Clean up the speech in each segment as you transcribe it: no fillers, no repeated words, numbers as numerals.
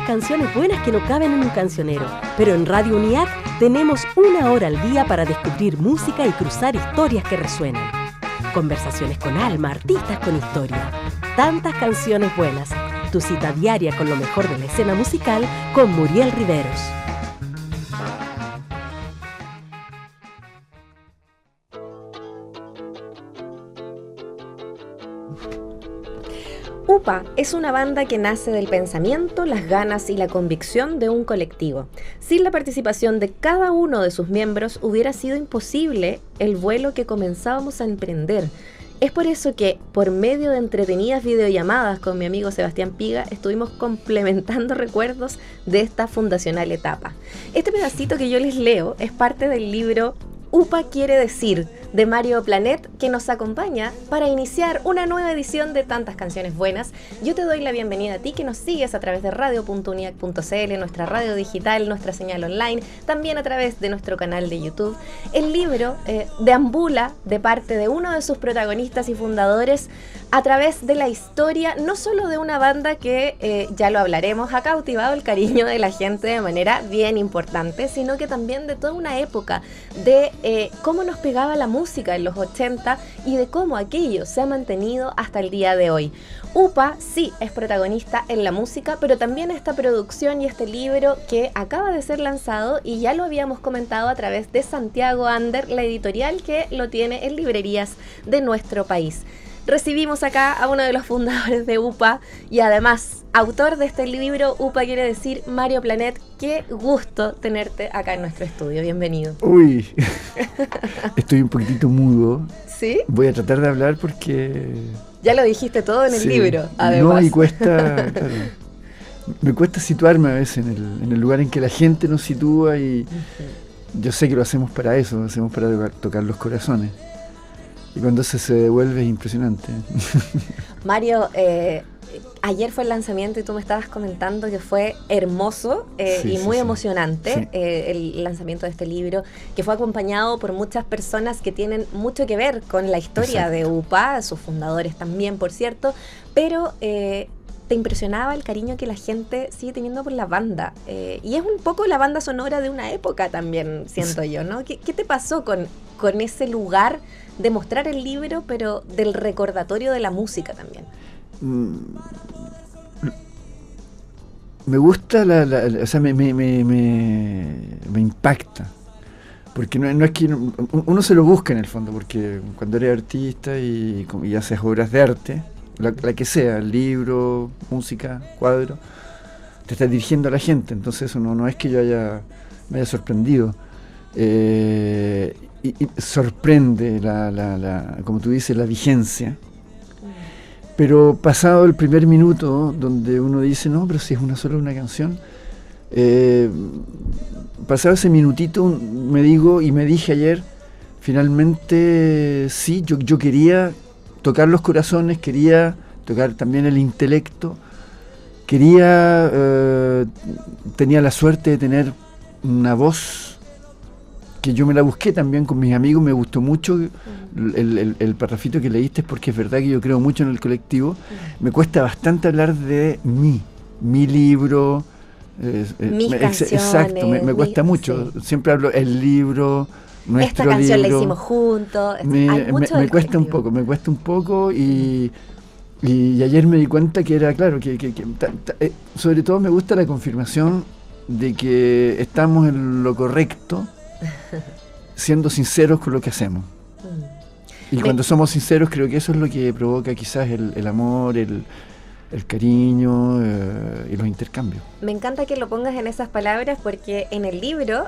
canciones buenas que no caben en un cancionero, pero en Radio UNIAC tenemos 1 hora al día para descubrir música y cruzar historias que resuenan. Conversaciones con alma, artistas con historia. Tantas canciones buenas. Tu cita diaria con lo mejor de la escena musical con Muriel Riveros. UPA es una banda que nace del pensamiento, las ganas y la convicción de un colectivo. Sin la participación de cada uno de sus miembros hubiera sido imposible el vuelo que comenzábamos a emprender. Es por eso que, por medio de entretenidas videollamadas con mi amigo Sebastián Piga, estuvimos complementando recuerdos de esta fundacional etapa. Este pedacito que yo les leo es parte del libro UPA quiere decir, de Mario Planet, que nos acompaña para iniciar una nueva edición de tantas canciones buenas. Yo te doy la bienvenida a ti que nos sigues a través de radio.uniac.cl, nuestra radio digital, nuestra señal online, también a través de nuestro canal de YouTube. El libro deambula de parte de uno de sus protagonistas y fundadores a través de la historia, no solo de una banda que, ya lo hablaremos, ha cautivado el cariño de la gente de manera bien importante, sino que también de toda una época de cómo nos pegaba la música en los 80 y de cómo aquello se ha mantenido hasta el día de hoy. UPA sí es protagonista en la música, pero también esta producción y este libro que acaba de ser lanzado y ya lo habíamos comentado a través de Santiago Ander, la editorial que lo tiene en librerías de nuestro país. Recibimos acá a uno de los fundadores de UPA y además autor de este libro, UPA quiere decir, Mario Planet. Qué gusto tenerte acá en nuestro estudio. Bienvenido. Uy, estoy un poquitito mudo. ¿Sí? Voy a tratar de hablar porque... Ya lo dijiste todo en el libro, además. No, y cuesta... Claro, me cuesta situarme a veces en el lugar en que la gente nos sitúa y yo sé que lo hacemos para eso, lo hacemos para tocar los corazones. Y cuando se devuelve es impresionante. Mario, ayer fue el lanzamiento y tú me estabas comentando que fue hermoso y muy emocionante el lanzamiento de este libro, que fue acompañado por muchas personas que tienen mucho que ver con la historia de UPA, sus fundadores también, por cierto, pero te impresionaba el cariño que la gente sigue teniendo por la banda. Y es un poco la banda sonora de una época también, siento yo, ¿no? ¿Qué te pasó con ese lugar de mostrar el libro, pero del recordatorio de la música también? Me gusta o sea, me impacta, porque no es que uno se lo busca en el fondo, porque cuando eres artista y haces obras de arte, la que sea, libro, música, cuadro, te estás dirigiendo a la gente, entonces eso no es que yo me haya sorprendido. Y sorprende como tú dices, la vigencia. Pero pasado el primer minuto, donde uno dice, no, pero si es una canción, pasado ese minutito me dije ayer, finalmente sí, yo quería tocar los corazones, quería tocar también el intelecto, tenía la suerte de tener una voz que yo me la busqué también con mis amigos, me gustó mucho el parrafito que leíste, porque es verdad que yo creo mucho en el colectivo. Me cuesta bastante hablar de mi libro, mis canciones. Exacto, me cuesta mucho. Sí. Siempre hablo el libro, nuestro libro. Esta canción la hicimos juntos. Me cuesta un poco y ayer me di cuenta que era, claro, que sobre todo me gusta la confirmación de que estamos en lo correcto, siendo sinceros con lo que hacemos. Y cuando somos sinceros, creo que eso es lo que provoca quizás el amor, el cariño y los intercambios. Me encanta que lo pongas en esas palabras, porque en el libro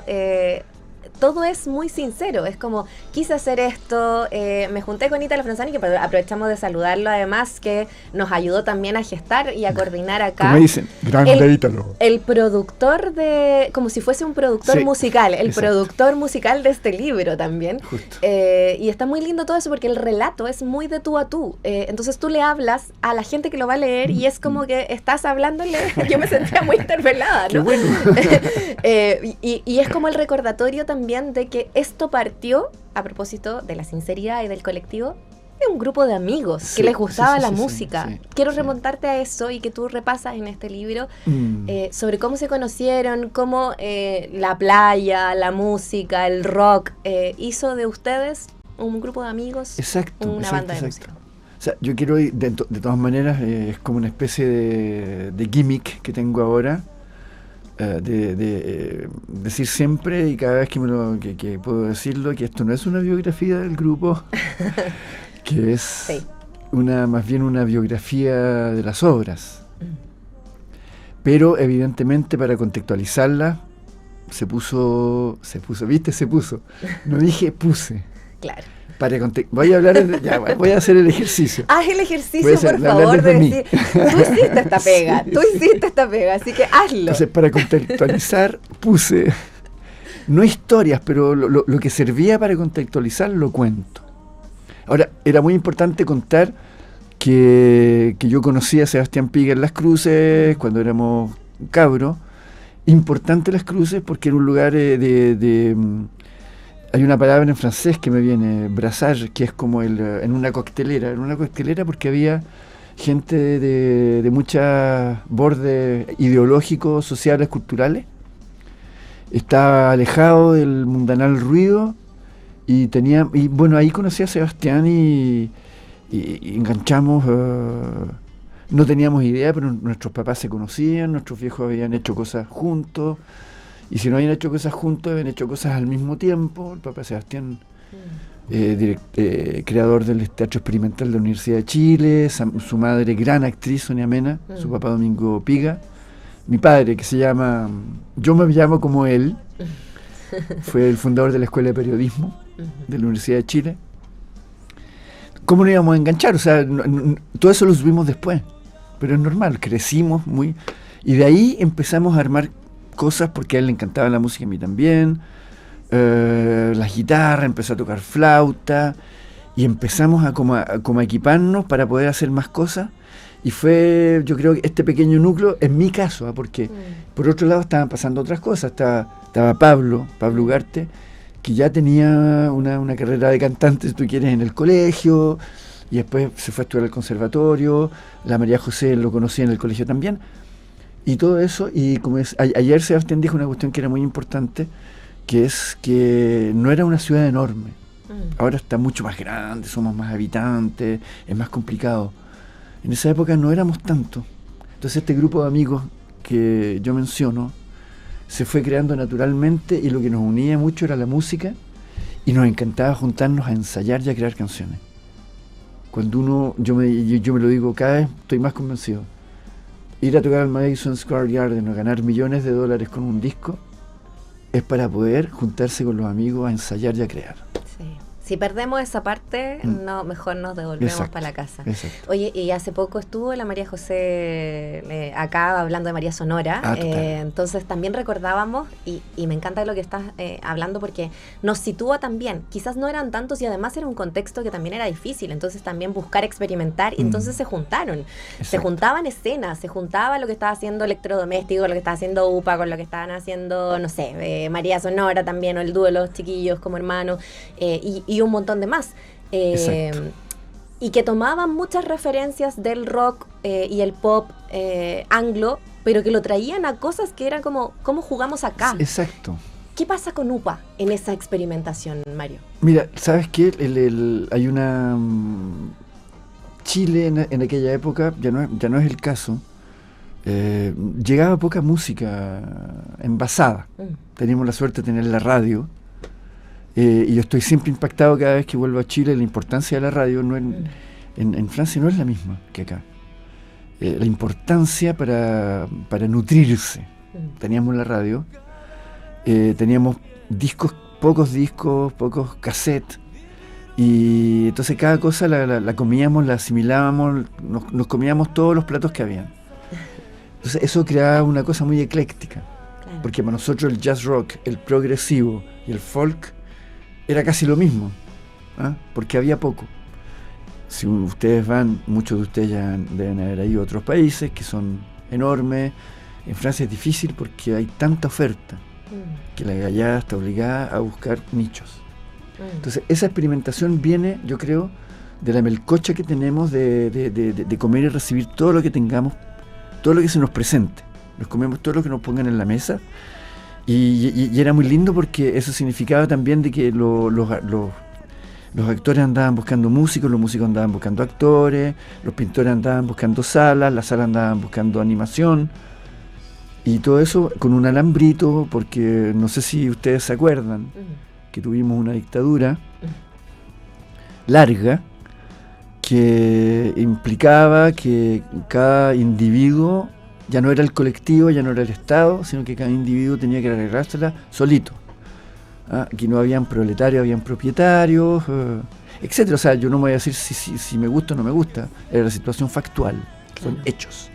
todo es muy sincero. Es como, quise hacer esto, me junté con Ítalo Franzani, que aprovechamos de saludarlo además, que nos ayudó también a gestar y a coordinar acá. Como dicen, grande Ítalo. El productor como si fuese un productor musical, productor musical de este libro también. Y está muy lindo todo eso, porque el relato es muy de tú a tú. Entonces tú le hablas a la gente que lo va a leer y es como que estás hablándole. Yo me sentía muy interpelada, ¿no? Qué bueno. Y es como el recordatorio también de que esto partió, a propósito de la sinceridad y del colectivo, de un grupo de amigos Sí, que les gustaba sí, la sí, música. sí, Quiero sí. remontarte a eso y que tú repasas en este libro Mm. sobre cómo se conocieron, cómo la playa, la música, el rock hizo de ustedes un grupo de amigos, Exacto, una exacto, banda de exacto. música. O sea, yo quiero ir, de todas maneras, es como una especie de gimmick que tengo ahora, decir siempre y cada vez que puedo decirlo, que esto no es una biografía del grupo, que es Sí. más bien una biografía de las obras. Pero evidentemente para contextualizarla se puso, no dije puse. Claro. Voy a hablar, voy a hacer el ejercicio. Haz el Voy a ejercicio, hacer- por hablar favor, desde de mí. decir, tú hiciste esta pega, Sí, tú sí. hiciste esta pega, así que hazlo. Entonces, para contextualizar, puse, no historias, pero lo que servía para contextualizar lo cuento. Ahora, era muy importante contar que yo conocí a Sebastián Piga en Las Cruces cuando éramos cabros. Importante Las Cruces porque era un lugar hay una palabra en francés que me viene, brassage, que es como en una coctelera. Era una coctelera porque había gente de muchos bordes ideológicos, sociales, culturales. Estaba alejado del mundanal ruido y bueno, ahí conocí a Sebastián y enganchamos. No teníamos idea, pero nuestros papás se conocían, nuestros viejos habían hecho cosas juntos. Y si no habían hecho cosas juntos, habían hecho cosas al mismo tiempo. El papá Sebastián, creador del Teatro Experimental de la Universidad de Chile, su madre, gran actriz, Sonia Mena, su papá Domingo Piga. Mi padre, que se llama, yo me llamo como él, fue el fundador de la Escuela de Periodismo de la Universidad de Chile. ¿Cómo nos íbamos a enganchar? O sea, todo eso lo subimos después, pero es normal, crecimos muy... Y de ahí empezamos a armar cosas porque a él le encantaba la música, a mí también. La guitarra, empezó a tocar flauta y empezamos a como a equiparnos para poder hacer más cosas. Y fue, yo creo que este pequeño núcleo, en mi caso, porque por otro lado estaban pasando otras cosas. Estaba Pablo Ugarte, que ya tenía una carrera de cantante, si tú quieres, en el colegio, y después se fue a estudiar al conservatorio. La María José lo conocía en el colegio también. Y todo eso, y como ayer Sebastián dijo una cuestión que era muy importante, que es que no era una ciudad enorme. Ahora está mucho más grande, somos más habitantes, es más complicado. En esa época no éramos tanto. Entonces este grupo de amigos que yo menciono se fue creando naturalmente y lo que nos unía mucho era la música y nos encantaba juntarnos a ensayar y a crear canciones. Cuando yo me lo digo cada vez, estoy más convencido. Ir a tocar al Madison Square Garden o ganar millones de dólares con un disco es para poder juntarse con los amigos a ensayar y a crear. Sí. Si perdemos esa parte, no, mejor nos devolvemos para la casa. Exacto. Oye, y hace poco estuvo la María José acá hablando de María Sonora. Entonces también recordábamos, y me encanta lo que estás hablando porque nos sitúa también. Quizás no eran tantos y además era un contexto que también era difícil. Entonces también buscar experimentar. Y entonces se juntaron. Exacto. Se juntaban escenas, se juntaba lo que estaba haciendo Electrodoméstico, lo que estaba haciendo UPA, con lo que estaban haciendo, no sé, María Sonora también, o el dúo de los chiquillos como hermanos. Y un montón de más. Y que tomaban muchas referencias del rock y el pop anglo, pero que lo traían a cosas que eran como, ¿cómo jugamos acá? Exacto. ¿Qué pasa con UPA en esa experimentación, Mario? Mira, ¿sabes qué? Hay una... Chile en aquella época, ya no es el caso, llegaba poca música envasada. Teníamos la suerte de tener la radio. Y yo estoy siempre impactado cada vez que vuelvo a Chile. La importancia de la radio en Francia no es la misma que acá. La importancia para nutrirse. Teníamos la radio, teníamos pocos discos, pocos cassettes, y entonces cada cosa la comíamos, la asimilábamos, nos comíamos todos los platos que habían. Entonces eso creaba una cosa muy ecléctica, porque para nosotros el jazz rock, el progresivo y el folk era casi lo mismo, porque había poco. Si ustedes van, muchos de ustedes ya deben haber ido a otros países que son enormes. En Francia es difícil porque hay tanta oferta que la gallada está obligada a buscar nichos. Entonces esa experimentación viene, yo creo, de la melcocha que tenemos de comer y recibir todo lo que tengamos, todo lo que se nos presente. Nos comemos todo lo que nos pongan en la mesa. Y era muy lindo porque eso significaba también de que los actores andaban buscando músicos, los músicos andaban buscando actores, los pintores andaban buscando salas, las salas andaban buscando animación. Y todo eso con un alambrito, porque no sé si ustedes se acuerdan que tuvimos una dictadura larga que implicaba que cada individuo ya no era el colectivo, ya no era el Estado, sino que cada individuo tenía que arreglársela solito. Aquí no habían proletarios, habían propietarios, etcétera. O sea, yo no me voy a decir si me gusta o no me gusta, era la situación factual, claro. Son hechos.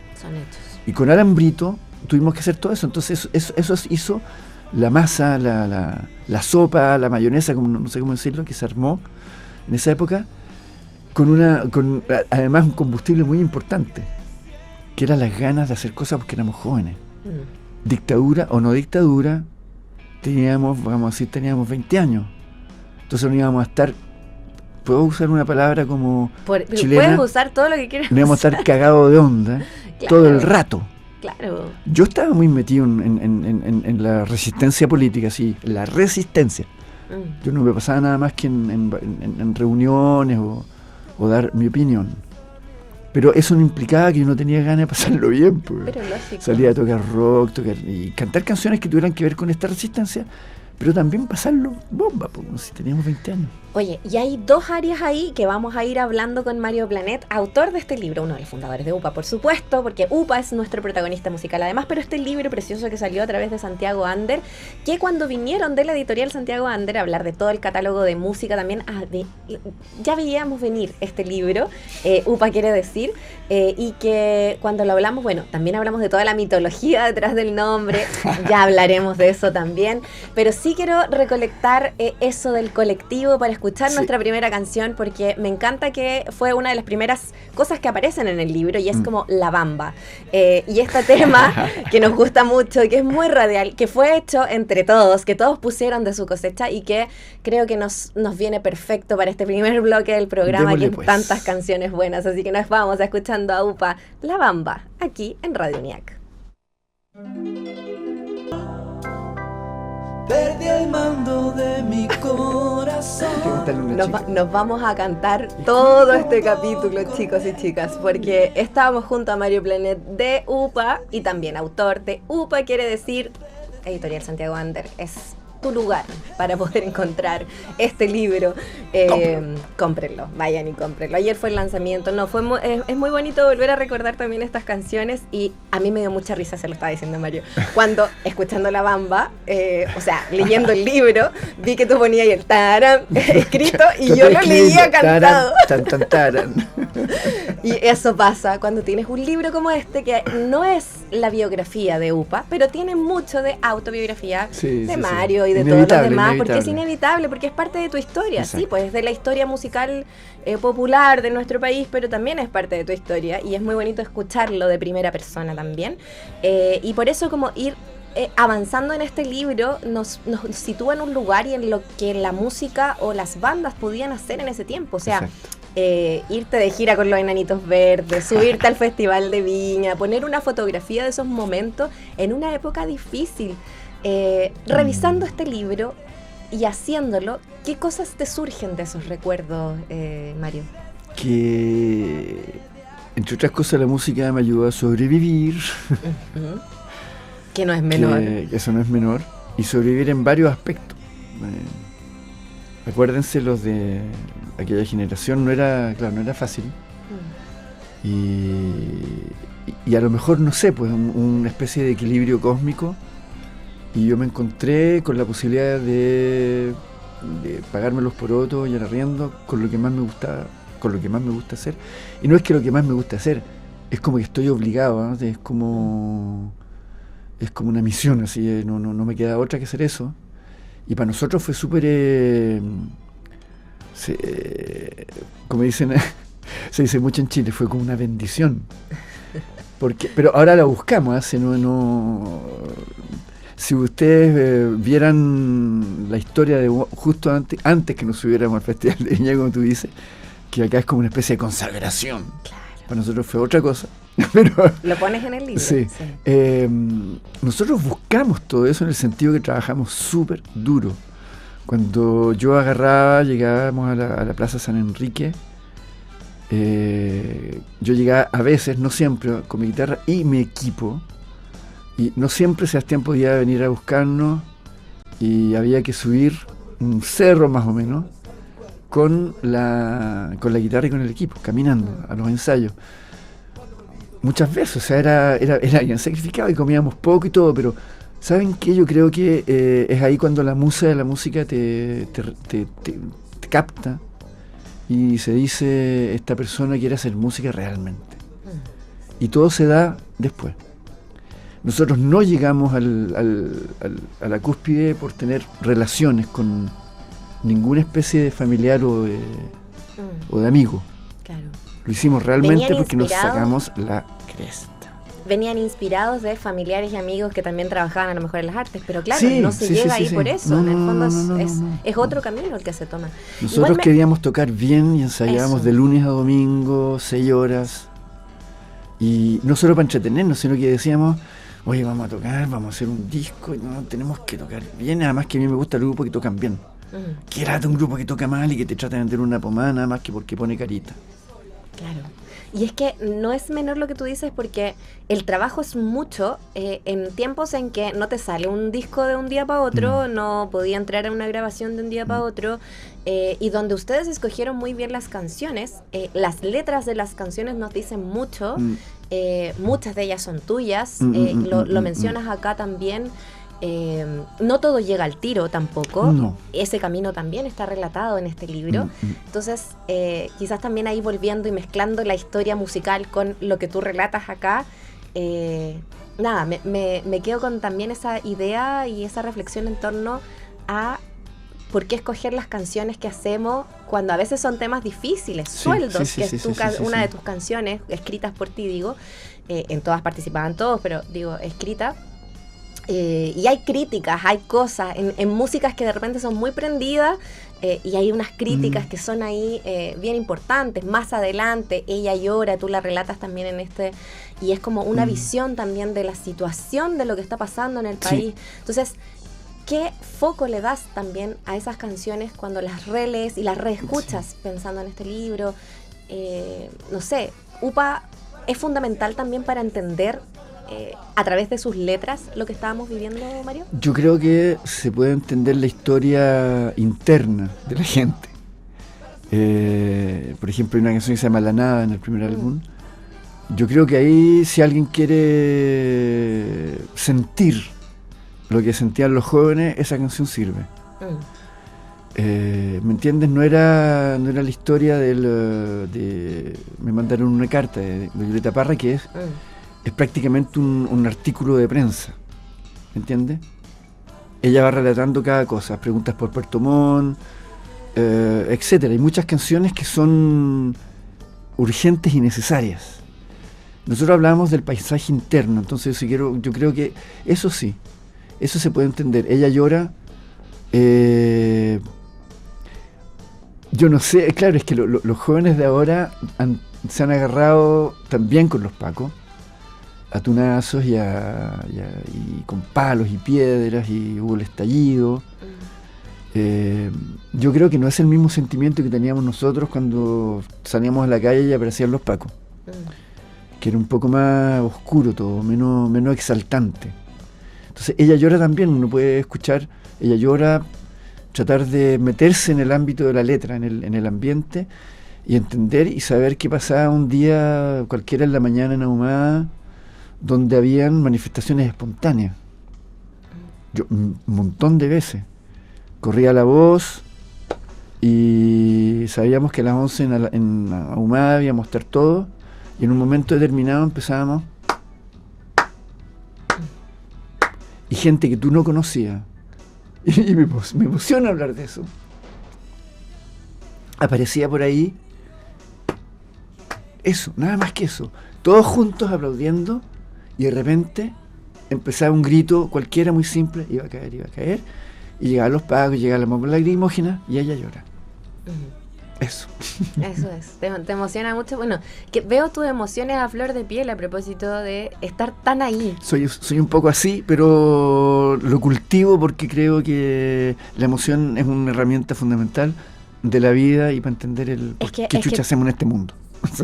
Y con alambrito tuvimos que hacer todo eso, entonces eso hizo la masa, la sopa, la mayonesa, como no sé cómo decirlo, que se armó en esa época, con además un combustible muy importante, que eran las ganas de hacer cosas porque éramos jóvenes. Dictadura o no dictadura, teníamos 20 años. Entonces no íbamos a estar, puedo usar una palabra como chilena, puedes usar todo lo que quieras. No íbamos a estar cagados de onda todo el rato. Claro. Yo estaba muy metido en la resistencia política, sí, la resistencia. Yo no me pasaba nada más que en reuniones o dar mi opinión. Pero eso no implicaba que yo no tenía ganas de pasarlo bien. Pues. Pero lógico. Salía a tocar rock, y cantar canciones que tuvieran que ver con esta resistencia, pero también pasarlo bomba, como si teníamos 20 años. Oye, y hay dos áreas ahí que vamos a ir hablando con Mario Planet, autor de este libro, uno de los fundadores de UPA, por supuesto, porque UPA es nuestro protagonista musical además, pero este libro precioso que salió a través de Santiago Ander, que cuando vinieron de la editorial Santiago Ander a hablar de todo el catálogo de música también, ya veíamos venir este libro, UPA quiere decir, y que cuando lo hablamos, bueno, también hablamos de toda la mitología detrás del nombre, ya hablaremos de eso también, pero sí quiero recolectar eso del colectivo para escuchar nuestra primera canción, porque me encanta que fue una de las primeras cosas que aparecen en el libro y es como La Bamba. Y este tema que nos gusta mucho y que es muy radial, que fue hecho entre todos, que todos pusieron de su cosecha y que creo que nos viene perfecto para este primer bloque del programa. Démosle, que pues. Tantas canciones buenas, así que nos vamos escuchando a UPA, La Bamba, aquí en Radio UNIAC. Perdí el mando de mi corazón. Nos vamos a cantar todo este capítulo, chicos y chicas, porque estábamos junto a Mario Planet de UPA y también autor de UPA quiere decir, editorial Santiago Ander, es tu lugar para poder encontrar este libro. Cómprenlo, vayan y cómprenlo. Ayer fue el lanzamiento, es muy bonito volver a recordar también estas canciones y a mí me dio mucha risa, se lo estaba diciendo Mario, cuando escuchando La Bamba, o sea, leyendo el libro, vi que tú ponías ahí el taran escrito y yo lo leía cantado. Taran. Y eso pasa cuando tienes un libro como este, que no es la biografía de UPA, pero tiene mucho de autobiografía de Mario y de todos los demás, porque es inevitable, porque es parte de tu historia. Exacto. Sí, pues de la historia musical popular de nuestro país, pero también es parte de tu historia y es muy bonito escucharlo de primera persona también. Y por eso como ir avanzando en este libro nos sitúa en un lugar y en lo que la música o las bandas podían hacer en ese tiempo. O sea, irte de gira con los Enanitos Verdes, subirte al Festival de Viña, poner una fotografía de esos momentos en una época difícil. Revisando este libro y haciéndolo, ¿qué cosas te surgen de esos recuerdos, Mario? Que, entre otras cosas, la música me ayudó a sobrevivir. Que no es menor. Que eso no es menor. Y sobrevivir en varios aspectos. Acuérdense, los de aquella generación no era fácil. Y a lo mejor, no sé, pues una especie de equilibrio cósmico. Y yo me encontré con la posibilidad de pagarme los porotos y el arriendo con lo que más me gusta hacer. Y no es que lo que más me gusta hacer, es como que estoy obligado, ¿no? Es como una misión, así, no me queda otra que hacer eso. Y para nosotros fue súper, como dicen, se dice mucho en Chile, fue como una bendición. Pero ahora la buscamos, si ustedes vieran la historia de justo antes que nos subiéramos al Festival de Viña, como tú dices, que acá es como una especie de consagración. Claro. Para nosotros fue otra cosa. Pero, Lo pones en el libro. sí. Nosotros buscamos todo eso en el sentido que trabajamos súper duro. Cuando yo llegábamos a la Plaza San Enrique, yo llegaba a veces, no siempre, con mi guitarra y mi equipo, y no siempre Sebastián podía venir a buscarnos, y había que subir un cerro más o menos con la guitarra y con el equipo, caminando a los ensayos. Muchas veces, o sea, era bien sacrificado y comíamos poco y todo, pero ¿saben qué? Yo creo que es ahí cuando la musa de la música te capta y se dice, esta persona quiere hacer música realmente. Y todo se da después. Nosotros no llegamos a la cúspide por tener relaciones con ninguna especie de familiar o de amigo. Claro. Lo hicimos realmente ¿Venían porque nos inspirados? sacamos la cresta. Venían inspirados de familiares y amigos que también trabajaban a lo mejor en las artes, pero claro, Sí, no se sí, llega sí, ahí sí. por eso. No, en el fondo no. es otro camino el que se toma. Nosotros Igual queríamos tocar bien y ensayábamos Eso. de lunes a domingo, 6 horas. Y no solo para entretenernos, sino que decíamos, oye, vamos a tocar, vamos a hacer un disco, y no tenemos que tocar bien. Además que a mí me gusta el grupo que tocan bien. Que lata un grupo que toca mal y que te trata de vender una pomada nada más que porque pone carita. Claro. Y es que no es menor lo que tú dices, porque el trabajo es mucho en tiempos en que no te sale un disco de un día para otro, no podía entrar a una grabación de un día para otro, y donde ustedes escogieron muy bien las canciones, las letras de las canciones nos dicen mucho, muchas de ellas son tuyas, lo mencionas acá también. No todo llega al tiro tampoco. No. Ese camino también está relatado en este libro. Entonces, quizás también ahí volviendo y mezclando la historia musical con lo que tú relatas acá, nada, me quedo con también esa idea y esa reflexión en torno a por qué escoger las canciones que hacemos cuando a veces son temas difíciles. Sí, Sueldos, sí, que sí, es sí, una sí. de tus canciones escritas por ti, digo, en todas participaban todos, pero digo, escrita. Y hay críticas, hay cosas en músicas que de repente son muy prendidas, y hay unas críticas que son ahí bien importantes. Más adelante, Ella llora, tú la relatas también en este, y es como una visión también de la situación de lo que está pasando en el país. Entonces, ¿qué foco le das también a esas canciones cuando las relees y las reescuchas pensando en este libro? No sé, UPA es fundamental también para entender a través de sus letras lo que estábamos viviendo, Mario. Yo creo que se puede entender la historia interna de la gente. Por ejemplo, hay una canción que se llama La Nada en el primer álbum. Yo creo que ahí, si alguien quiere sentir lo que sentían los jóvenes, esa canción sirve. ¿Me entiendes? No era la historia de me mandaron una carta de Violeta Parra, que es prácticamente un artículo de prensa, ¿me entiendes? Ella va relatando cada cosa, preguntas por Puerto Montt, etcétera. Hay muchas canciones que son urgentes y necesarias. Nosotros hablábamos del paisaje interno, entonces yo creo que eso sí, eso se puede entender. Ella llora, yo no sé, claro, es que los jóvenes de ahora se han agarrado también con los pacos, a tunazos y con palos y piedras, y hubo el estallido. Yo creo que no es el mismo sentimiento que teníamos nosotros cuando salíamos a la calle y aparecían los pacos, que era un poco más oscuro todo, menos exaltante. Entonces Ella llora también, uno puede escuchar Ella llora, tratar de meterse en el ámbito de la letra, en el ambiente, y entender y saber qué pasaba un día cualquiera en la mañana en Ahumada, donde habían manifestaciones espontáneas. Yo un montón de veces corría la voz y sabíamos que a las 11 en Ahumada íbamos a estar todos, y en un momento determinado empezábamos, y gente que tú no conocías, y me emociona hablar de eso, aparecía por ahí, eso, nada más que eso, todos juntos aplaudiendo, y de repente empezaba un grito cualquiera muy simple, iba a caer, y llegaban los pagos, y llegaba la bomba lacrimógena, y Ella llora. Eso. Eso es, te emociona mucho. Bueno, que veo tus emociones a flor de piel a propósito de estar tan ahí. Soy un poco así, pero lo cultivo porque creo que la emoción es una herramienta fundamental de la vida y para entender qué chucha hacemos en este mundo.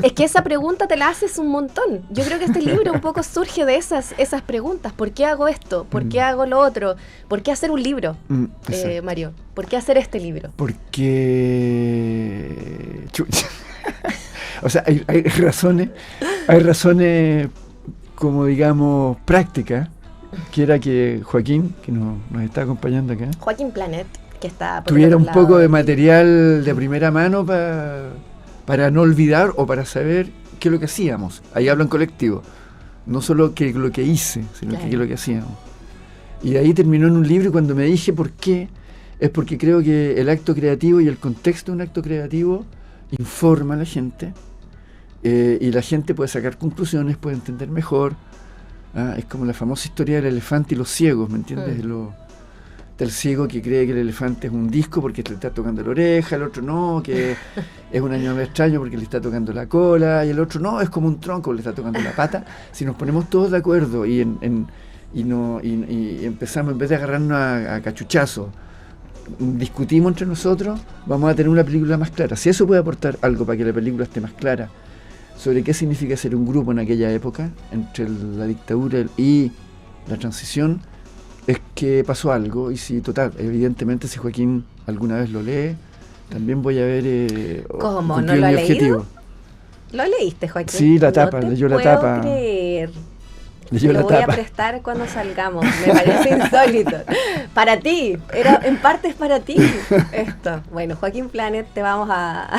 Es que esa pregunta te la haces un montón. Yo creo que este libro un poco surge de esas preguntas. ¿Por qué hago esto? ¿Por qué hago lo otro? ¿Por qué hacer un libro, Mario? ¿Por qué hacer este libro? Porque... Chucha. O sea, hay razones como digamos prácticas, que era que Joaquín, que nos está acompañando acá, Joaquín Planet, que está por tuviera el un otro lado poco de material de primera mano para no olvidar o para saber qué es lo que hacíamos. Ahí hablo en colectivo, no solo que lo que hice, sino claro, que qué es lo que hacíamos. Y de ahí terminó en un libro, y cuando me dije por qué, es porque creo que el acto creativo y el contexto de un acto creativo informa a la gente, y la gente puede sacar conclusiones, puede entender mejor. Es como la famosa historia del elefante y los ciegos, ¿me entiendes? Del ciego que cree que el elefante es un disco porque le está tocando la oreja, el otro no, que es un animal extraño porque le está tocando la cola, y el otro no, es como un tronco, le está tocando la pata. Si nos ponemos todos de acuerdo y empezamos, en vez de agarrarnos a cachuchazos, discutimos entre nosotros, vamos a tener una película más clara. Si eso puede aportar algo para que la película esté más clara sobre qué significa ser un grupo en aquella época, entre la dictadura y la transición, es que pasó algo. Y si, total, evidentemente, si Joaquín alguna vez lo lee, también voy a ver ¿cómo? ¿No lo ha leído? ¿Lo leíste, Joaquín? Sí, la tapa, leyó la tapa. No te puedo creer. Leyó Lo la voy a tapa. prestar cuando salgamos. Me parece insólito. Para ti. En parte es para ti esto. Bueno, Joaquín Planet, te vamos a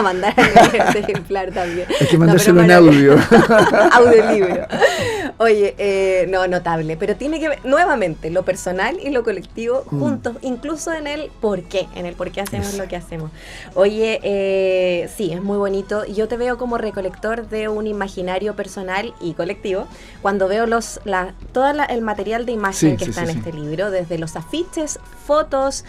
mandar a leer este ejemplar también. Hay que mandárselo en pero audio. Audiolibro. Oye, no, notable. Pero tiene que ver, nuevamente, lo personal y lo colectivo juntos, incluso en el por qué hacemos lo que hacemos. Oye, sí, es muy bonito. Yo te veo como recolector de un imaginario personal y colectivo cuando veo todo el material de imagen que está en este libro, desde los afiches, fotos,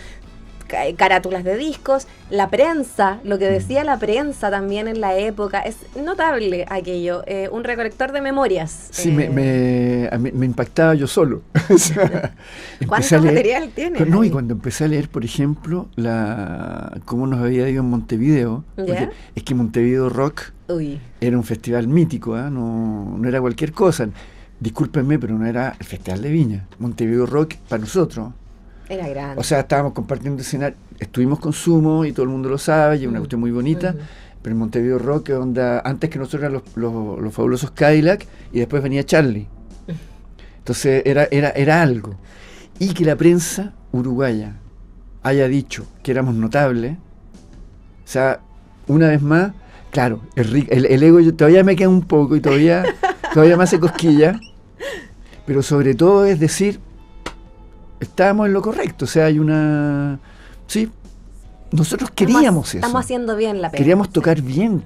carátulas de discos, la prensa, lo que decía la prensa también en la época, es notable aquello, un recolector de memorias. Sí, me impactaba yo solo. O sea, ¿cuánto material tienes? No, y cuando empecé a leer, por ejemplo, cómo nos había ido en Montevideo, porque es que Montevideo Rock era un festival mítico, no era cualquier cosa. Discúlpenme, pero no era el Festival de Viña. Montevideo Rock, para nosotros, era grande. O sea, estábamos compartiendo escenario, estuvimos con Sumo y todo el mundo lo sabe, y es una cuestión muy bonita, pero en Montevideo Rock, onda, antes que nosotros eran los fabulosos Cadillac, y después venía Charlie. Entonces era algo. Y que la prensa uruguaya haya dicho que éramos notables, o sea, una vez más, claro, el ego todavía me queda un poco y todavía me hace cosquilla, pero sobre todo es decir, estábamos en lo correcto, o sea, hay una... Sí, nosotros queríamos eso. Estamos haciendo bien la pena. Queríamos tocar bien,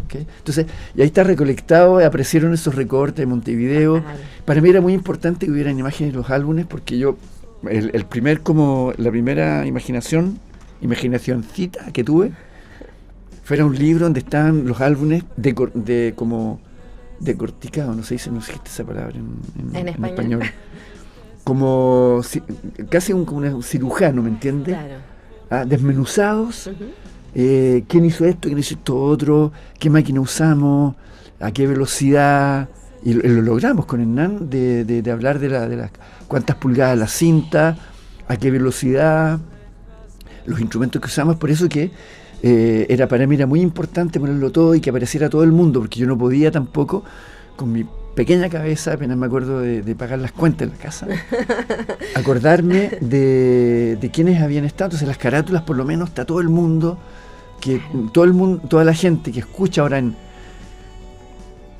¿okay? Entonces, y ahí está recolectado, aparecieron esos recortes de Montevideo. Para mí era muy importante que hubieran imágenes de los álbumes, porque yo, la primera imaginacióncita que tuve, fuera un libro donde estaban los álbumes decorticados, no sé si existe esa palabra en español. Como casi como un cirujano, ¿me entiendes? Claro. Desmenuzados. ¿Quién hizo esto? ¿Quién hizo esto otro? ¿Qué máquina usamos? ¿A qué velocidad? Y lo logramos con Hernán de hablar de las cuántas pulgadas la cinta, a qué velocidad, los instrumentos que usamos. Por eso que para mí era muy importante ponerlo todo y que apareciera todo el mundo, porque yo no podía tampoco, con mi pequeña cabeza, apenas me acuerdo de pagar las cuentas en la casa, acordarme de quiénes habían estado. Entonces las carátulas, por lo menos, está todo el mundo, toda la gente que escucha ahora en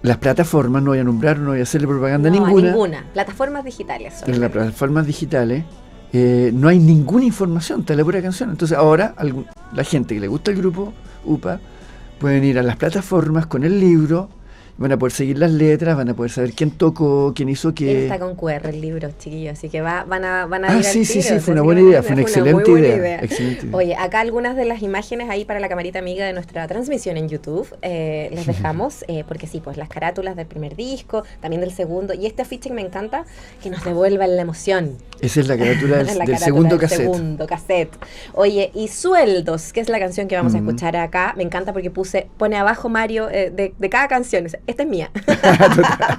las plataformas, no voy a nombrar, no voy a hacerle propaganda ninguna. Plataformas digitales. En las plataformas digitales no hay ninguna información, está la pura canción. Entonces ahora la gente que le gusta el grupo UPA pueden ir a las plataformas con el libro van a poder seguir las letras, van a poder saber quién tocó, quién hizo qué. Está con QR el libro, chiquillos, así que van a ir al Sí, tiro, fue una buena idea, fue una excelente muy buena idea. Excelente idea. Oye, acá algunas de las imágenes ahí para la camarita amiga de nuestra transmisión en YouTube, les dejamos, porque sí, pues las carátulas del primer disco, también del segundo, y este afiche que me encanta, que nos devuelvan la emoción. Esa es la carátula del, La del carátula segundo del cassette. segundo cassette. Oye, y Sueldos, que es la canción que vamos a escuchar acá, me encanta porque pone abajo Mario de cada canción. Esta es mía. Total.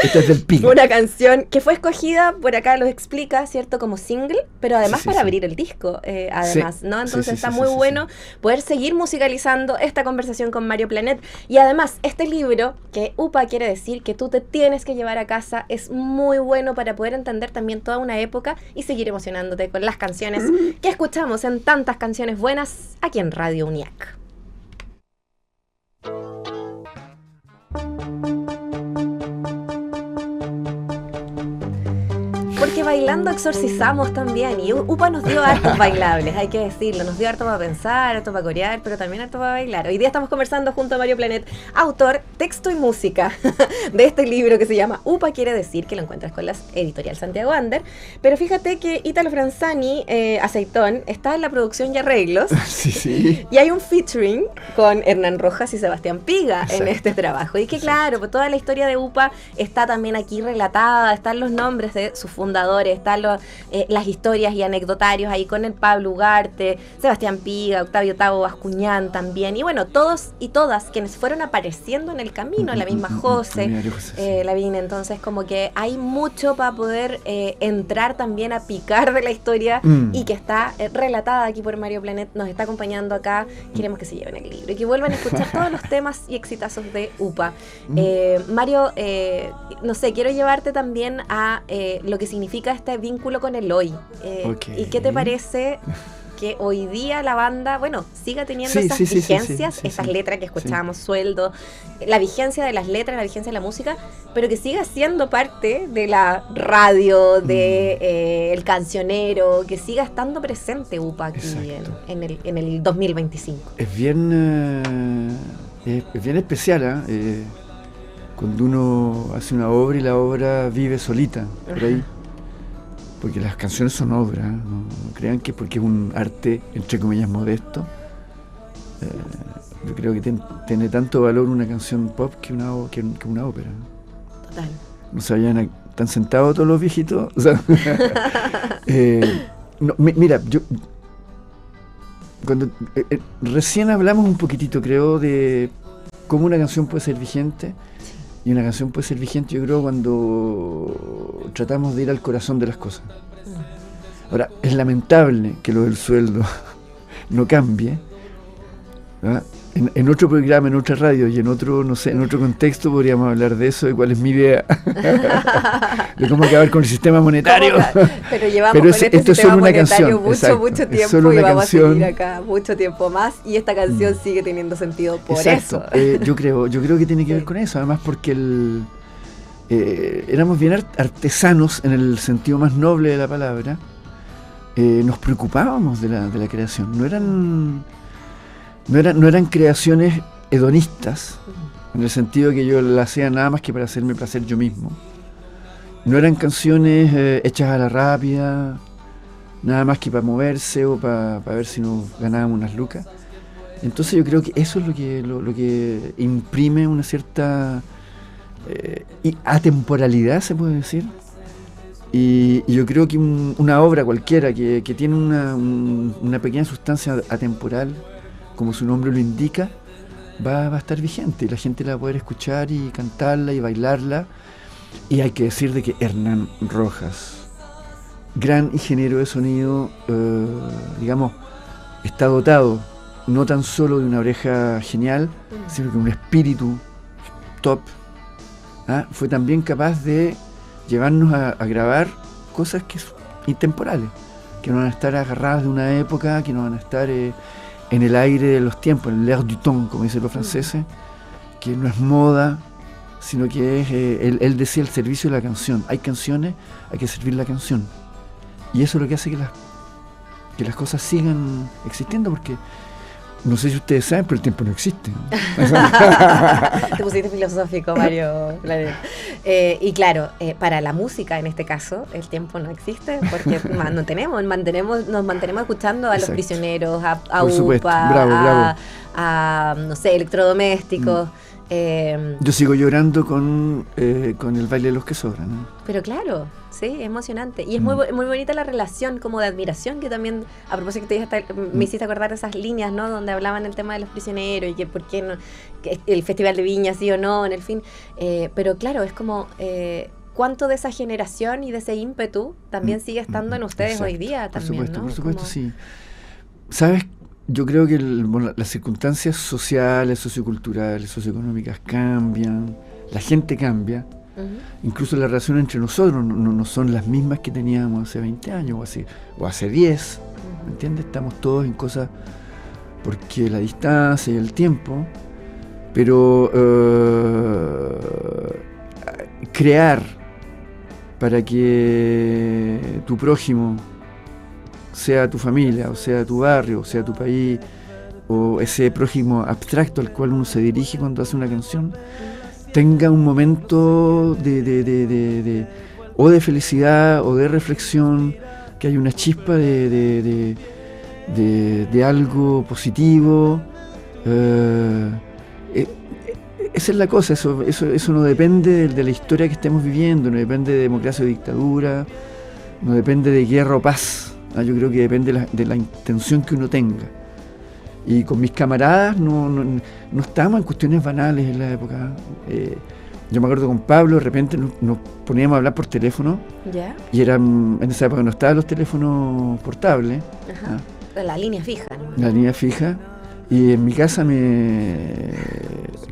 Esta es del pico. Una canción que fue escogida, por acá lo explica, ¿cierto? Como single, pero además Sí, para sí. abrir el disco, además, Sí. ¿no? Entonces Sí, está sí, muy sí, bueno poder seguir musicalizando esta conversación con Mario Planet. Y además, este libro, que UPA quiere decir que tú te tienes que llevar a casa, es muy bueno para poder entender también toda una época y seguir emocionándote con las canciones que escuchamos en tantas canciones buenas aquí en Radio UNIAC. Porque bailando exorcizamos también, y UPA nos dio hartos bailables, hay que decirlo, nos dio harto para pensar, harto para corear, pero también harto para bailar. Hoy día estamos conversando junto a Mario Planet, autor, texto y música de este libro que se llama UPA quiere decir, que lo encuentras con la editorial Santiago Ander, pero fíjate que Ítalo Franzani, Aceitón, está en la producción y arreglos, Sí. y hay un featuring con Hernán Rojas y Sebastián Piga Exacto. en este trabajo. Y que claro, pues toda la historia de UPA está también aquí relatada, están los nombres de sus fundadores, están las historias y anecdotarios ahí con el Pablo Ugarte, Sebastián Piga, Octavio Tavo Bascuñán también. Y bueno, todos y todas quienes fueron apareciendo en el camino, la misma José, Lavín. Entonces como que hay mucho para poder entrar también a picar de la historia y que está relatada aquí por Mario Planet, nos está acompañando acá. Queremos que se lleven el libro y que vuelvan a escuchar todos los temas y exitazos de UPA. Mario, no sé, quiero llevarte también a lo que significa este vínculo con el hoy. ¿Y qué te parece que hoy día la banda, bueno, siga teniendo esas vigencias, esas letras que escuchábamos, Sueldo, la vigencia de las letras, la vigencia de la música, pero que siga siendo parte de la radio, de el cancionero, que siga estando presente UPA aquí en el 2025? Es bien especial, cuando uno hace una obra y la obra vive solita, por ahí. Porque las canciones son obras, no crean que porque es un arte, entre comillas, modesto. Yo creo que tiene tanto valor una canción pop que una ópera. Total. No se vayan tan sentados todos los viejitos. O sea, mira, yo cuando recién hablamos un poquitito, creo, de cómo una canción puede ser vigente. Y una canción puede ser vigente, yo creo, cuando tratamos de ir al corazón de las cosas. Ahora, es lamentable que lo del sueldo no cambie, ¿verdad? En otro programa, en otra radio y en otro, no sé, en otro contexto podríamos hablar de eso, de cuál es mi idea de cómo acabar con el sistema monetario. Pero llevamos Pero con esto es solo una canción, mucho tiempo, solo y una vamos canción. a seguir acá mucho tiempo más, y esta canción sigue teniendo sentido por Exacto. eso. Yo creo que tiene que ver con eso, además porque éramos bien artesanos en el sentido más noble de la palabra. Nos preocupábamos de la creación, no eran creaciones hedonistas, en el sentido que yo las hacía nada más que para hacerme placer yo mismo. No eran canciones hechas a la rápida, nada más que para moverse o para ver si nos ganábamos unas lucas. Entonces yo creo que eso es lo que imprime una cierta atemporalidad, se puede decir. Y yo creo que una obra cualquiera que tiene una pequeña sustancia atemporal, como su nombre lo indica, va a estar vigente y la gente la va a poder escuchar y cantarla y bailarla. Y hay que decir de que Hernán Rojas, gran ingeniero de sonido, digamos, está dotado no tan solo de una oreja genial, sino que un espíritu top. Fue también capaz de llevarnos a grabar cosas que son intemporales, que no van a estar agarradas de una época, que no van a estar en el aire de los tiempos, en l'air du temps, como dicen los franceses, que no es moda, sino que es, él decía, el servicio de la canción. Hay canciones, hay que servir la canción. Y eso es lo que hace que las cosas sigan existiendo, porque no sé si ustedes saben, pero el tiempo no existe. Te pusiste filosófico, Mario. Y claro, para la música en este caso, el tiempo no existe porque nos mantenemos escuchando a Los Exacto. Prisioneros, a Por supuesto. UPA, Bravo. a, no sé, Electrodomésticos. Yo sigo llorando con el baile de los que sobran, ¿no? Pero claro, sí, es emocionante. Y es muy bonita la relación como de admiración que también, a propósito que me hiciste acordar de esas líneas, ¿no? Donde hablaban el tema de Los Prisioneros y que por qué no, que el Festival de Viña sí o no, en el fin. Pero claro, es como cuánto de esa generación y de ese ímpetu también sigue estando en ustedes Exacto. hoy día también, ¿no? Por supuesto, Como... sí. ¿Sabes? Yo creo que las circunstancias sociales, socioculturales, socioeconómicas cambian, la gente cambia, incluso la relación entre nosotros no son las mismas que teníamos hace 20 años o hace 10, ¿me entiendes? Estamos todos en cosas porque la distancia y el tiempo, pero crear para que tu prójimo, sea tu familia, o sea tu barrio, o sea tu país, o ese prójimo abstracto al cual uno se dirige cuando hace una canción, tenga un momento o de felicidad o de reflexión, que haya una chispa de algo positivo. Esa es la cosa, eso no depende de la historia que estemos viviendo, no depende de democracia o dictadura, no depende de guerra o paz. Yo creo que depende de la intención que uno tenga. Y con mis camaradas no estábamos en cuestiones banales en la época. Yo me acuerdo con Pablo, de repente nos poníamos a hablar por teléfono. ¿Ya? Y en esa época no estaban los teléfonos portables. Ajá. La línea fija, ¿no? La línea fija. Y en mi casa me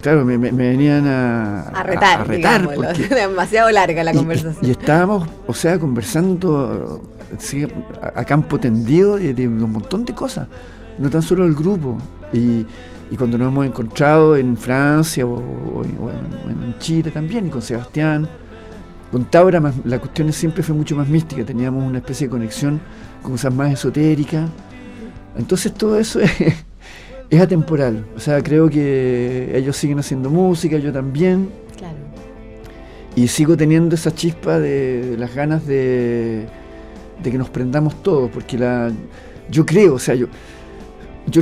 venían a retar, porque demasiado larga la conversación. Y estábamos, conversando a campo tendido de un montón de cosas, no tan solo el grupo. Y cuando nos hemos encontrado en Francia o en Chile también, y con Sebastián, con Taura, la cuestión siempre fue mucho más mística, teníamos una especie de conexión con cosas más esotéricas. Entonces todo eso es atemporal. O sea, creo que ellos siguen haciendo música, yo también. Claro. Y sigo teniendo esa chispa de las ganas de que nos prendamos todos, porque yo creo, o sea, yo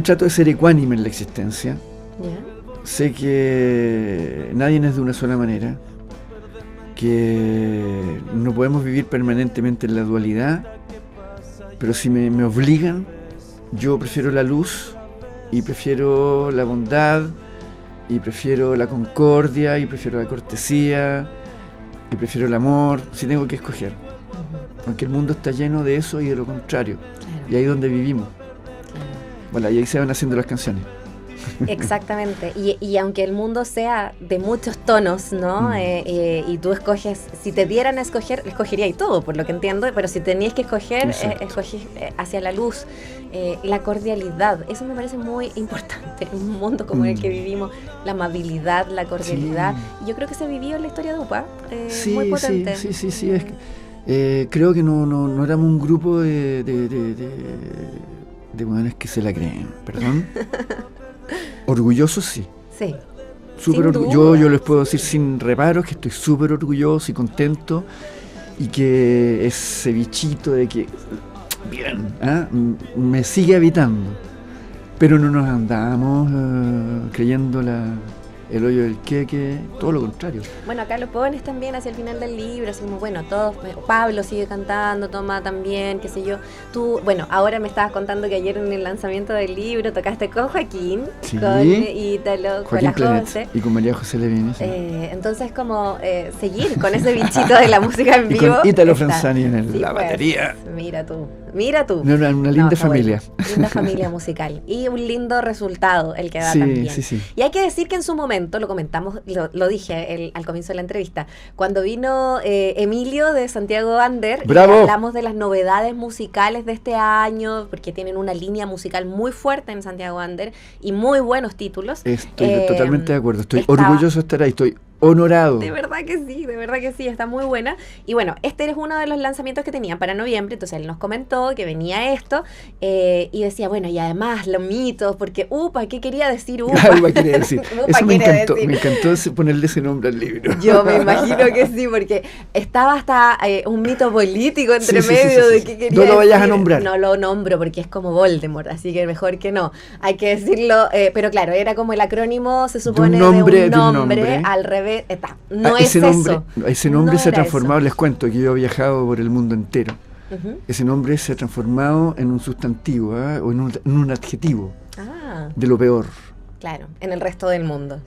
trato de ser ecuánime en la existencia. ¿Ya? Sé que nadie es de una sola manera, que no podemos vivir permanentemente en la dualidad, pero si me obligan, yo prefiero la luz, y prefiero la bondad, y prefiero la concordia, y prefiero la cortesía, y prefiero el amor, si tengo que escoger. Aunque el mundo está lleno de eso y de lo contrario. Claro. Y ahí es donde vivimos. Claro. Bueno, y ahí se van haciendo las canciones. Exactamente. Y aunque el mundo sea de muchos tonos, ¿no? Y tú escoges, si te dieran a escoger, escogería y todo, por lo que entiendo, pero si tenías que escoger, escoges hacia la luz, la cordialidad. Eso me parece muy importante en un mundo como el que vivimos, la amabilidad, la cordialidad. Sí. Y yo creo que se vivió en la historia de UPA, muy potente. Sí. Es que, creo que no éramos un grupo de mujeres que se la creen, perdón. Orgullosos, sí. Sí. Yo les puedo decir sin reparos que estoy súper orgulloso y contento, y que ese bichito de que me sigue habitando, pero no nos andamos creyendo el hoyo del queque, todo lo contrario. Bueno, acá lo pones también hacia el final del libro, así como, bueno, todos, Pablo sigue cantando, Toma también, qué sé yo. Tú, bueno, ahora me estabas contando que ayer en el lanzamiento del libro tocaste con Joaquín, sí, con Ítalo, con la José. Y con María José Levín. Sí. Entonces, como seguir con ese bichito de la música en vivo. Y con Ítalo Franzani en la batería. Mira tú. Una linda familia. Bueno, linda familia musical. Y un lindo resultado el que da también. Sí. Y hay que decir que en su momento, lo comentamos, lo dije al comienzo de la entrevista, cuando vino Emilio de Santiago Ander, y hablamos de las novedades musicales de este año, porque tienen una línea musical muy fuerte en Santiago Ander y muy buenos títulos. Estoy totalmente de acuerdo. Estoy orgulloso de estar ahí. Estoy honorado. De verdad que sí, está muy buena. Y bueno, este es uno de los lanzamientos que tenía para noviembre, entonces él nos comentó que venía esto, y decía, bueno, y además los mitos, porque UPA, ¿qué quería decir UPA? Upa quería decir. Upa Eso me quiere encantó, decir. me encantó ponerle ese nombre al libro. Yo me imagino que sí, porque estaba hasta un mito político entre Sí, medio de sí. qué quería No lo vayas a decir. nombrar. No lo nombro porque es como Voldemort, así que mejor que no. Hay que decirlo, pero claro, era como el acrónimo, se supone, de un nombre. Al revés. No es ese nombre, eso. Ese nombre No se ha era transformado, eso. les cuento que yo he viajado por el mundo entero. Ujú. Ese nombre se ha transformado en un sustantivo, o en un adjetivo Ah, de lo peor. claro, en el resto del mundo.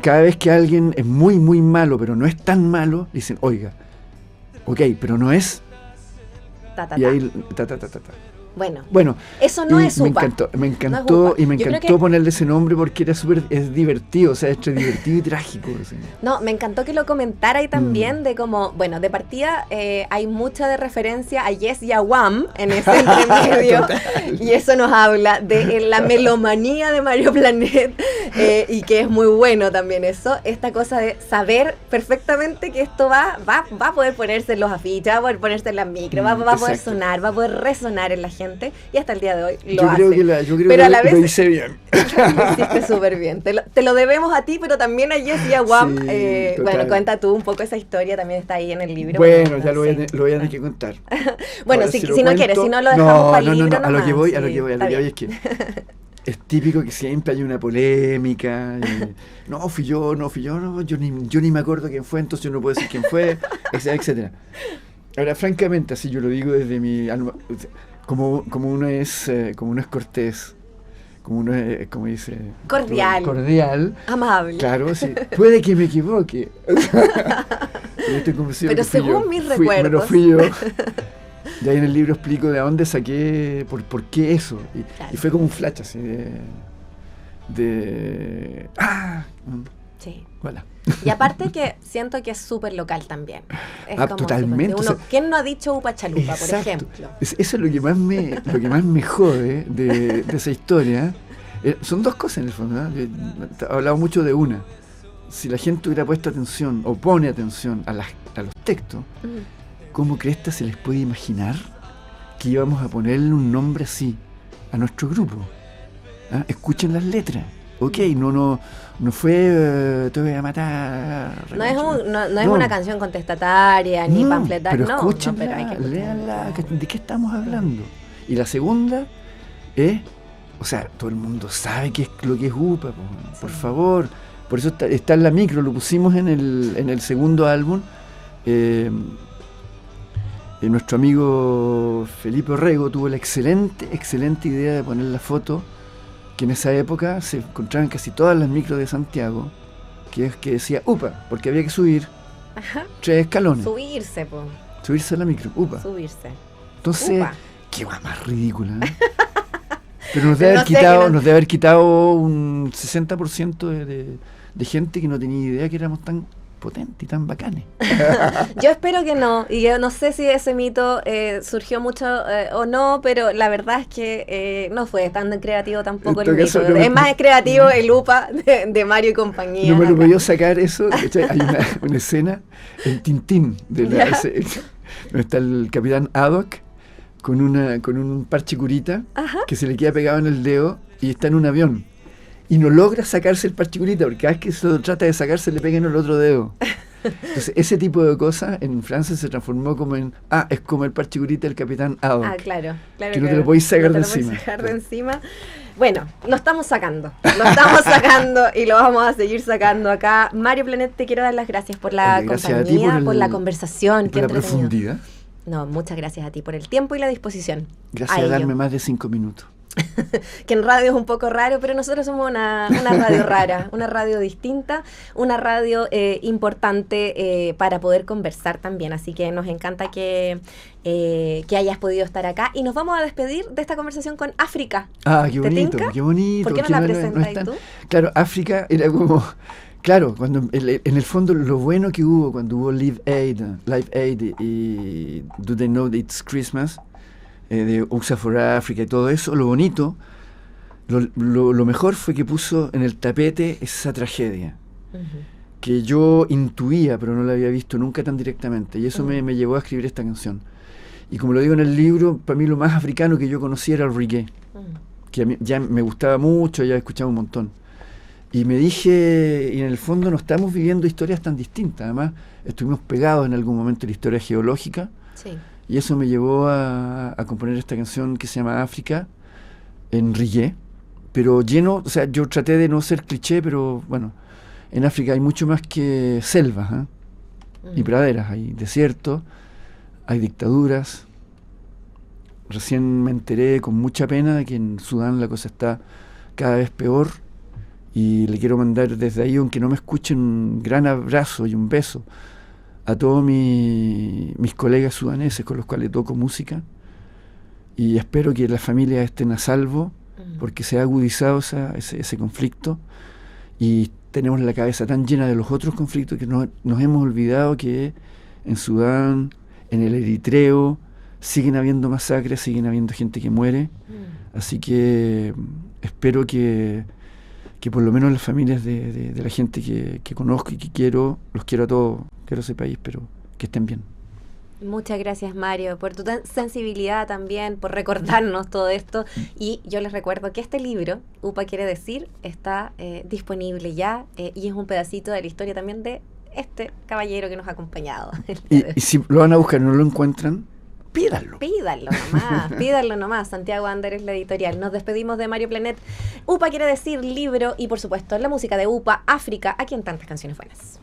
Cada vez que alguien es muy, muy malo, pero no es tan malo, dicen, oiga, ok, pero no es, Ta, ta, y ta. ahí, ta. Bueno, Bueno, eso no y es me UPA. encantó, No es UPA. y me Yo creo encantó que- ponerle ese nombre porque era es divertido, o sea, es divertido y trágico. Así. No, me encantó que lo comentara y también de como, bueno, de partida hay mucha de referencia a Yes y a Wham en ese entremedio y eso nos habla de la melomanía de Mario Planet y que es muy bueno también eso, esta cosa de saber perfectamente que esto va a poder ponerse en los afiches, va a poder ponerse en las micro, va a poder Exacto. sonar, va a poder resonar en la gente y hasta el día de hoy lo Yo hace. creo que Pero a la lo vez- hice bien. Lo hiciste súper bien. Te lo debemos a ti, pero también a Jess y a Wham. Sí, Bueno, total. cuenta tú un poco esa historia, también está ahí en el libro. Bueno, ya lo voy, sí. lo voy a tener que contar. Bueno, Ahora, si lo no cuento- quieres, si no lo dejamos para el libro a lo que nomás, voy, sí, a lo que voy está bien. es que es típico que siempre hay una polémica. No, fui yo, no, yo ni me acuerdo quién fue, entonces yo no puedo decir quién fue, etcétera, etcétera. Ahora, francamente, así yo lo digo desde mi alma, como uno es cortés, como uno es, como dice, cordial, Amable. claro, sí, puede que me equivoque. Yo estoy convencido Pero que fui según yo. mis Me lo recuerdos. fui yo. De ahí en el libro explico de dónde saqué, por qué eso. Claro. Y fue como un flash así Sí. voilà. Y aparte que siento que es súper local también. Es como Totalmente. súper- O sea, ¿quién no ha dicho Upa Chalupa, por exacto. ejemplo? Eso es lo que más me jode de esa historia. Son dos cosas en el fondo, ¿no? He hablado mucho de una. Si la gente hubiera puesto atención o pone atención a los textos, Ujú. ¿cómo cresta se les puede imaginar que íbamos a ponerle un nombre así a nuestro grupo? ¿Ah? Escuchen las letras. Ok, no fue te voy a matar. No es, no es No. una canción contestataria ni No, panfletaria, pero no, escúchenla, pero hay que escucharla. léanla, ¿de qué estamos hablando? Y la segunda es, o sea, todo el mundo sabe qué es lo que es UPA, por Sí. favor. Por eso está en la micro, lo pusimos en el segundo álbum. Nuestro amigo Felipe Orrego tuvo la excelente idea de poner la foto que en esa época se encontraban casi todas las micros de Santiago, que decía UPA, porque había que subir Ajá. 3 escalones, Subirse, po. subirse a la micro, UPA. Subirse. Entonces, Upa. qué guay más ridícula, ¿eh? Pero nos Pero debe no haber sé, quitado, que no- nos debe haber quitado un 60% de gente que no tenía idea que éramos tan potentes y tan bacanes. Yo espero que no, y yo no sé si ese mito surgió mucho o no, pero la verdad es que no fue tan creativo tampoco En el todo mito. caso, no Es me- más creativo el UPA de Mario y compañía. No me lo acá. podía sacar eso. ¿Cachai? Hay una escena en Tintín donde está el capitán Haddock con un parche curita Ajá. que se le queda pegado en el dedo y está en un avión. Y no logra sacarse el parche curita porque cada vez que se lo trata de sacarse le pega en el otro dedo. Entonces, ese tipo de cosas en Francia se transformó como en, es como el parche curita del capitán Haddock. Ah, claro. Que no te lo podéis sacar no te de lo podéis encima. sacar de encima. Bueno, lo estamos sacando y lo vamos a seguir sacando acá. Mario Planet, te quiero dar las gracias por la Oye, gracias a ti compañía, por, el- la conversación, y qué por la entretenido. profundidad. No, muchas gracias a ti por el tiempo y la disposición. Gracias a ello. darme más de 5 minutos. Que en radio es un poco raro, pero nosotros somos una radio rara, una radio distinta, una radio importante para poder conversar también. Así que nos encanta que hayas podido estar acá. Y nos vamos a despedir de esta conversación con África. Qué ¿Te bonito, tinca? qué bonito. ¿Por qué no que la es presentas tan- tú? Claro, África era como... Claro, cuando en el fondo lo bueno que hubo cuando hubo Live Aid y Do They Know It's Christmas, de USA for Africa y todo eso, lo bonito, lo mejor fue que puso en el tapete esa tragedia, que yo intuía, pero no la había visto nunca tan directamente. Y eso me llevó a escribir esta canción. Y como lo digo en el libro, para mí lo más africano que yo conocía era el reggae, que a mí ya me gustaba mucho, ya escuchaba un montón. Y me dije, y en el fondo no estamos viviendo historias tan distintas. Además, estuvimos pegados en algún momento en la historia geológica. Sí. Y eso me llevó a componer esta canción que se llama África, en reggae. Pero lleno, o sea, yo traté de no ser cliché, pero bueno, en África hay mucho más que selvas, y praderas. Hay desiertos, hay dictaduras. Recién me enteré con mucha pena de que en Sudán la cosa está cada vez peor. Y le quiero mandar desde ahí, aunque no me escuchen, un gran abrazo y un beso a todos mis colegas sudaneses con los cuales toco música. Y espero que las familias estén a salvo, porque se ha agudizado ese conflicto. Y tenemos la cabeza tan llena de los otros conflictos que nos hemos olvidado que en Sudán, en el Eritreo, siguen habiendo masacres, siguen habiendo gente que muere. Así que espero que por lo menos las familias de la gente que conozco y que quiero, los quiero a todos, quiero ese país, pero que estén bien. Muchas gracias, Mario, por tu sensibilidad también, por recordarnos todo esto. Y yo les recuerdo que este libro, UPA quiere decir, está disponible ya, y es un pedacito de la historia también de este caballero que nos ha acompañado. Y si lo van a buscar y no lo encuentran, pídanlo. Pídanlo nomás. Santiago Ander es la editorial. Nos despedimos de Mario Planet. UPA quiere decir libro y, por supuesto, la música de UPA, África, aquí en Tantas Canciones Buenas.